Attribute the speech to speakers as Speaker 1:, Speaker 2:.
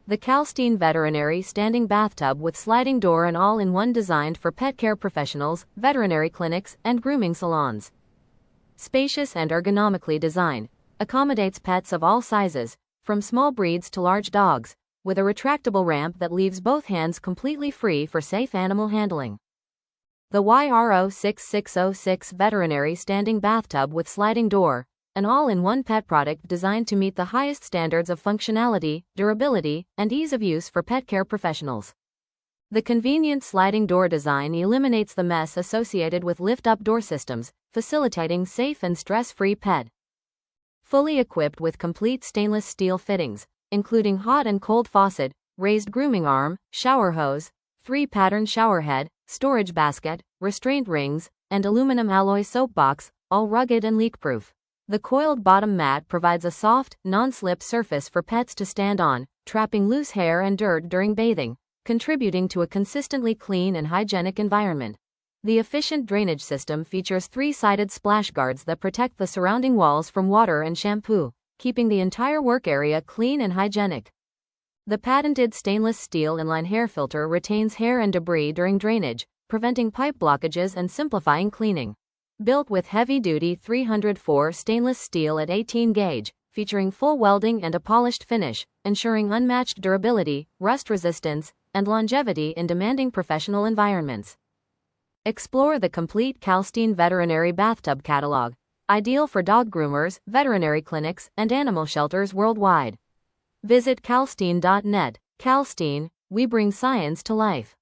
Speaker 1: The Kalstein Veterinary standing bathtub with sliding door and all-in-one designed for pet care professionals, veterinary clinics, and grooming salons. Spacious and ergonomically designed, accommodates pets of all sizes, from small breeds to large dogs, with a retractable ramp that leaves both hands completely free for safe animal handling. The YR06606 Veterinary standing bathtub with sliding door, an all-in-one pet product designed to meet the highest standards of functionality, durability, and ease of use for pet care professionals. The convenient sliding door design eliminates the mess associated with lift-up door systems, facilitating safe and stress-free pet. Fully equipped with complete stainless steel fittings, including hot and cold faucet, raised grooming arm, shower hose, 3-pattern shower head, storage basket, restraint rings, and aluminum alloy soap box, all rugged and leak-proof. The coiled bottom mat provides a soft, non-slip surface for pets to stand on, trapping loose hair and dirt during bathing, contributing to a consistently clean and hygienic environment. The efficient drainage system features 3-sided splash guards that protect the surrounding walls from water and shampoo, keeping the entire work area clean and hygienic. The patented stainless steel inline hair filter retains hair and debris during drainage, preventing pipe blockages and simplifying cleaning. Built with heavy-duty 304 stainless steel at 18 gauge, featuring full welding and a polished finish, ensuring unmatched durability, rust resistance, and longevity in demanding professional environments. Explore the complete Kalstein Veterinary Bathtub catalog, ideal for dog groomers, veterinary clinics, and animal shelters worldwide. Visit kalstein.net. Kalstein, we bring science to life.